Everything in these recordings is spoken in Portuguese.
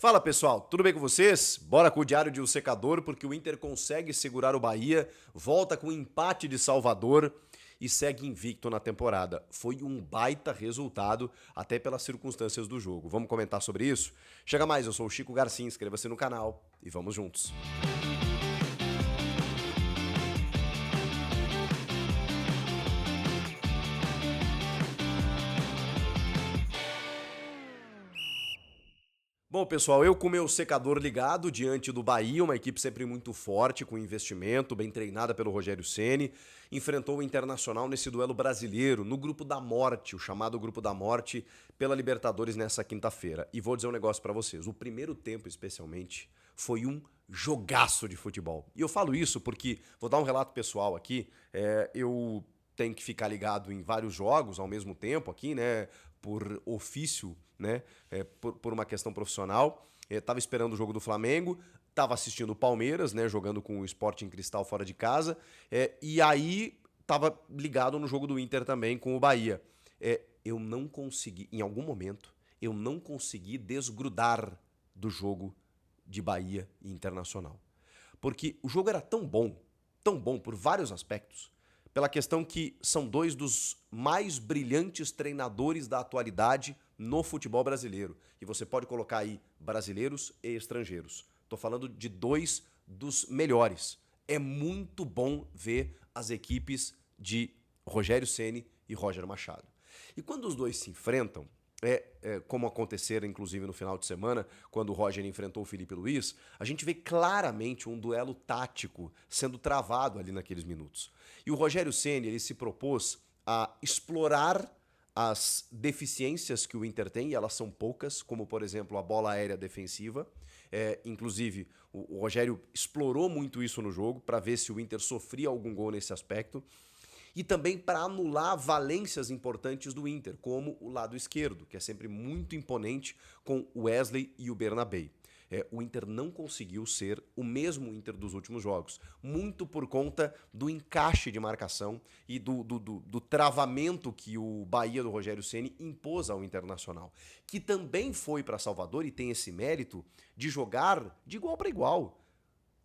Fala pessoal, tudo bem com vocês? Bora com o Diário de um Secador, porque o Inter consegue segurar o Bahia, volta com um empate de Salvador e segue invicto na temporada. Foi um baita resultado, até pelas circunstâncias do jogo. Vamos comentar sobre isso? Chega mais, eu sou o Chico Garcia, inscreva-se no canal e vamos juntos. Bom, pessoal, eu com meu secador ligado diante do Bahia, uma equipe sempre muito forte, com investimento, bem treinada pelo Rogério Ceni, enfrentou o Internacional nesse duelo brasileiro, no Grupo da Morte, o chamado Grupo da Morte, pela Libertadores nessa quinta-feira. E vou dizer um negócio pra vocês, o primeiro tempo especialmente foi um jogaço de futebol. E eu falo isso porque, vou dar um relato pessoal aqui, eu tenho que ficar ligado em vários jogos ao mesmo tempo aqui, né? Por ofício, né? Por uma questão profissional. Tava esperando o jogo do Flamengo, tava assistindo o Palmeiras, né? Jogando com o Sporting Cristal fora de casa. E aí tava ligado no jogo do Inter também com o Bahia. Eu não consegui, em algum momento, eu não consegui desgrudar do jogo de Bahia e Internacional. Porque o jogo era tão bom por vários aspectos, pela questão que são dois dos mais brilhantes treinadores da atualidade no futebol brasileiro. E você pode colocar aí brasileiros e estrangeiros. Estou falando de dois dos melhores. É muito bom ver as equipes de Rogério Ceni e Roger Machado. E quando os dois se enfrentam, como acontecera inclusive no final de semana, quando o Roger enfrentou o Felipe Luiz, a gente vê claramente um duelo tático sendo travado ali naqueles minutos. E o Rogério Ceni, ele se propôs a explorar as deficiências que o Inter tem, e elas são poucas, como por exemplo a bola aérea defensiva. Inclusive, o Rogério explorou muito isso no jogo para ver se o Inter sofria algum gol nesse aspecto. E também para anular valências importantes do Inter, como o lado esquerdo, que é sempre muito imponente com o Wesley e o Bernabei. O Inter não conseguiu ser o mesmo Inter dos últimos jogos, muito por conta do encaixe de marcação e do travamento que o Bahia do Rogério Ceni impôs ao Internacional, que também foi para Salvador e tem esse mérito de jogar de igual para igual.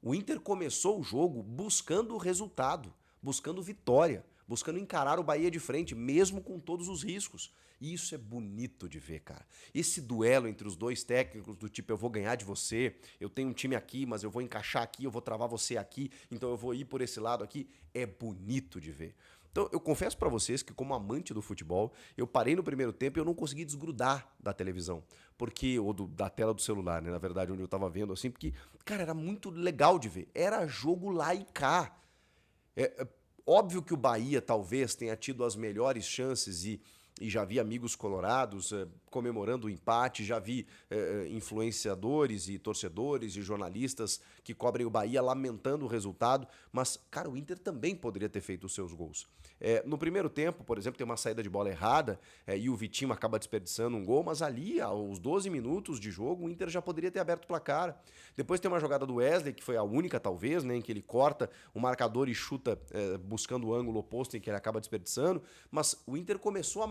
O Inter começou o jogo buscando o resultado, buscando vitória, buscando encarar o Bahia de frente, mesmo com todos os riscos. E isso é bonito de ver, cara. Esse duelo entre os dois técnicos, do tipo, eu vou ganhar de você, eu tenho um time aqui, mas eu vou encaixar aqui, eu vou travar você aqui, então eu vou ir por esse lado aqui, é bonito de ver. Então, eu confesso pra vocês que, como amante do futebol, eu parei no primeiro tempo e eu não consegui desgrudar da televisão, porque ou da tela do celular, né, na verdade, onde eu tava vendo, assim, porque, cara, era muito legal de ver. Era jogo lá e cá. Óbvio que o Bahia talvez tenha tido as melhores chances e já vi amigos colorados comemorando o empate, já vi influenciadores e torcedores e jornalistas que cobrem o Bahia lamentando o resultado, mas, cara, o Inter também poderia ter feito os seus gols. No primeiro tempo, por exemplo, tem uma saída de bola errada e o Vitinho acaba desperdiçando um gol, mas ali, aos 12 minutos de jogo, o Inter já poderia ter aberto o placar. Depois tem uma jogada do Wesley, que foi a única, talvez, né, em que ele corta o marcador e chuta buscando o ângulo oposto em que ele acaba desperdiçando, mas o Inter começou a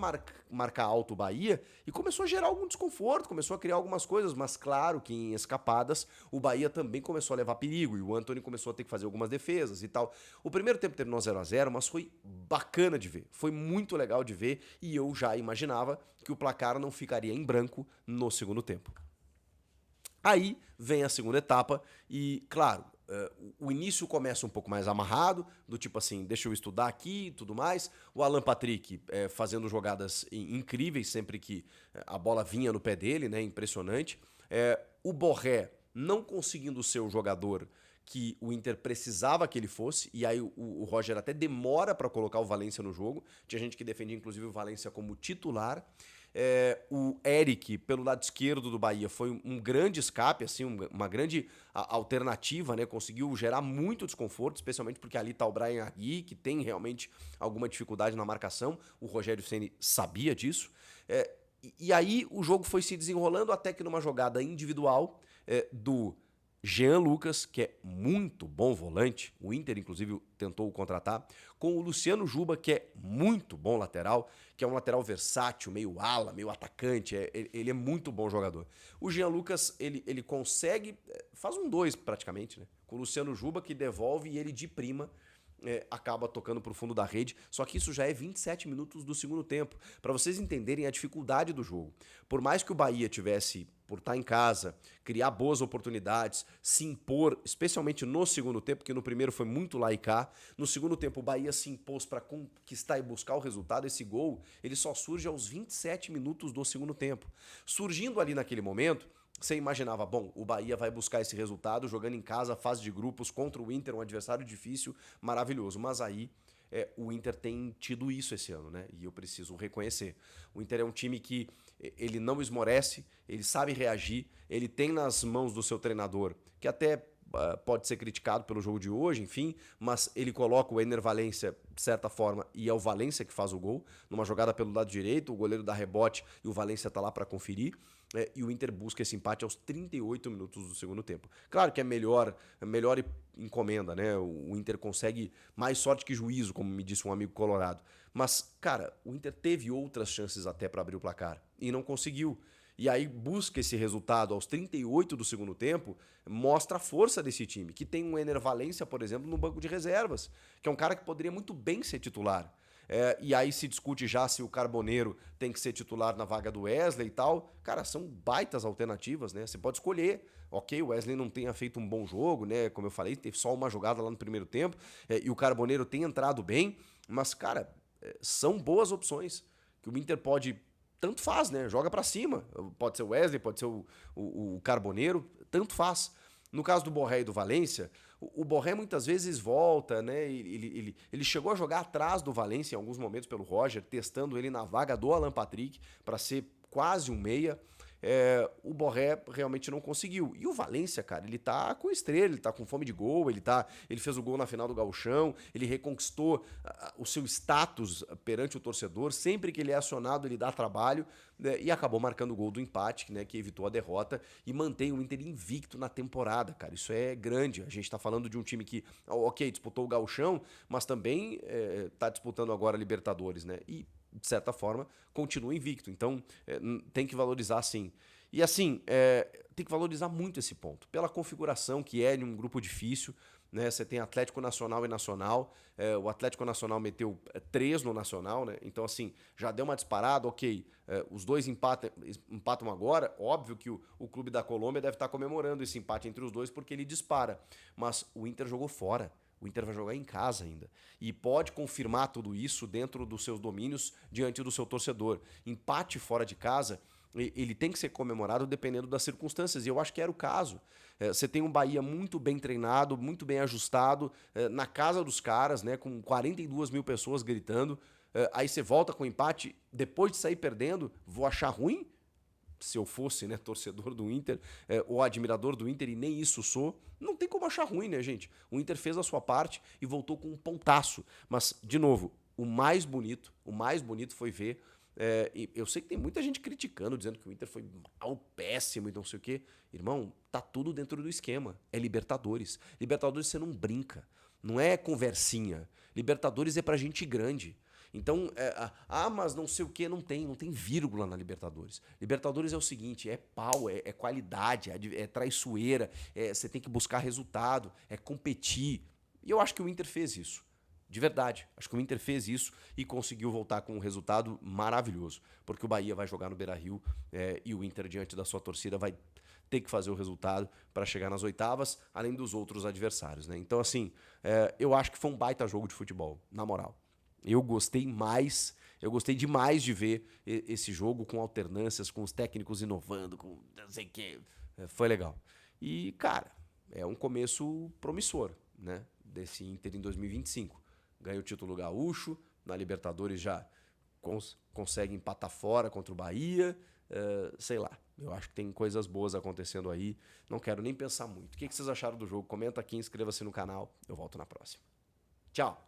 marcar alto o Bahia e começou a gerar algum desconforto, começou a criar algumas coisas, mas claro que em escapadas o Bahia também começou a levar perigo e o Antony começou a ter que fazer algumas defesas e tal. O primeiro tempo terminou 0-0, mas foi bacana de ver, foi muito legal de ver e eu já imaginava que o placar não ficaria em branco no segundo tempo. Aí vem a segunda etapa e, claro, o início começa um pouco mais amarrado, do tipo assim, deixa eu estudar aqui e tudo mais. O Alan Patrick fazendo jogadas incríveis sempre que a bola vinha no pé dele, né? Impressionante. O Borré não conseguindo ser o jogador que o Inter precisava que ele fosse, e aí o Roger até demora para colocar o Valência no jogo. Tinha gente que defendia inclusive o Valência como titular. O Eric, pelo lado esquerdo do Bahia, foi um grande escape, assim, uma grande alternativa, né? Conseguiu gerar muito desconforto, especialmente porque ali tá o Brian Agui, que tem realmente alguma dificuldade na marcação. O Rogério Ceni sabia disso. E aí o jogo foi se desenrolando até que numa jogada individual do Jean Lucas, que é muito bom volante, o Inter inclusive tentou o contratar, com o Luciano Juba, que é muito bom lateral, que é um lateral versátil, meio ala, meio atacante, ele é muito bom jogador. O Jean Lucas, ele consegue, faz um 2 praticamente, né? Com o Luciano Juba, que devolve e ele de prima acaba tocando para o fundo da rede, só que isso já é 27 minutos do segundo tempo, para vocês entenderem a dificuldade do jogo. Por mais que o Bahia tivesse, por estar em casa, criar boas oportunidades, se impor, especialmente no segundo tempo, porque no primeiro foi muito lá e cá, no segundo tempo o Bahia se impôs para conquistar e buscar o resultado, esse gol, ele só surge aos 27 minutos do segundo tempo. Surgindo ali naquele momento, você imaginava, bom, o Bahia vai buscar esse resultado jogando em casa, fase de grupos, contra o Inter, um adversário difícil, maravilhoso. Mas aí o Inter tem tido isso esse ano, né? E eu preciso reconhecer. O Inter é um time que ele não esmorece, ele sabe reagir, ele tem nas mãos do seu treinador, que até pode ser criticado pelo jogo de hoje, enfim, mas ele coloca o Ener Valencia, de certa forma, e é o Valencia que faz o gol, numa jogada pelo lado direito, o goleiro dá rebote e o Valencia tá lá para conferir, e o Inter busca esse empate aos 38 minutos do segundo tempo. Claro que é melhor encomenda, né? O Inter consegue mais sorte que juízo, como me disse um amigo colorado. Mas, cara, o Inter teve outras chances até para abrir o placar e não conseguiu. E aí busca esse resultado aos 38 do segundo tempo, mostra a força desse time, que tem um Ener Valencia, por exemplo, no banco de reservas, que é um cara que poderia muito bem ser titular. E aí se discute já se o Carboneiro tem que ser titular na vaga do Wesley e tal. Cara, são baitas alternativas, né? Você pode escolher. Ok, o Wesley não tenha feito um bom jogo, né? Como eu falei, teve só uma jogada lá no primeiro tempo, e o Carboneiro tem entrado bem, mas, cara, são boas opções que o Inter pode. Tanto faz, né? Joga pra cima. Pode ser o Wesley, pode ser o Carboneiro, tanto faz. No caso do Borré e do Valência, o Borré muitas vezes volta, né? Ele chegou a jogar atrás do Valência em alguns momentos pelo Roger, testando ele na vaga do Alan Patrick para ser quase um meia. O Borré realmente não conseguiu. E o Valência, cara, ele tá com estrela, ele tá com fome de gol, ele fez o gol na final do Gauchão, ele reconquistou o seu status perante o torcedor. Sempre que ele é acionado, ele dá trabalho, né, e acabou marcando o gol do empate, né, que evitou a derrota e mantém o Inter invicto na temporada, cara. Isso é grande. A gente tá falando de um time que, ok, disputou o Gauchão, mas também tá disputando agora a Libertadores, né? E de certa forma, continua invicto. Então, tem que valorizar sim. E assim, tem que valorizar muito esse ponto. Pela configuração que é de um grupo difícil, né? Você tem Atlético Nacional e Nacional. O Atlético Nacional meteu 3 no Nacional, né? Então, assim, já deu uma disparada, ok. Os dois empatam agora. Óbvio que o clube da Colômbia deve estar comemorando esse empate entre os dois porque ele dispara. Mas o Inter jogou fora. O Inter vai jogar em casa ainda. E pode confirmar tudo isso dentro dos seus domínios diante do seu torcedor. Empate fora de casa, ele tem que ser comemorado dependendo das circunstâncias. E eu acho que era o caso. Você tem um Bahia muito bem treinado, muito bem ajustado, na casa dos caras, né, com 42 mil pessoas gritando. Aí você volta com o empate, depois de sair perdendo, vou achar ruim? Se eu fosse, né, torcedor do Inter, ou admirador do Inter, e nem isso sou, não tem como achar ruim, né, gente? O Inter fez a sua parte e voltou com um pontaço. Mas, de novo, o mais bonito foi ver. Eu sei que tem muita gente criticando, dizendo que o Inter foi mal, péssimo e não sei o quê. Irmão, tá tudo dentro do esquema. É Libertadores. Libertadores você não brinca. Não é conversinha. Libertadores é pra gente grande. Então, mas não sei o que, não tem vírgula na Libertadores. Libertadores é o seguinte, é pau, é qualidade, é traiçoeira, você tem que buscar resultado, é competir. E eu acho que o Inter fez isso, de verdade. Acho que o Inter fez isso e conseguiu voltar com um resultado maravilhoso, porque o Bahia vai jogar no Beira-Rio, e o Inter, diante da sua torcida, vai ter que fazer o resultado para chegar nas oitavas, além dos outros adversários, né? Então, assim, eu acho que foi um baita jogo de futebol, na moral. Eu gostei demais de ver esse jogo com alternâncias, com os técnicos inovando, com não sei o que. Foi legal. E, cara, é um começo promissor, né? Desse Inter em 2025. Ganha o título gaúcho, na Libertadores já consegue empatar fora contra o Bahia. Sei lá, eu acho que tem coisas boas acontecendo aí. Não quero nem pensar muito. O que vocês acharam do jogo? Comenta aqui, inscreva-se no canal. Eu volto na próxima. Tchau!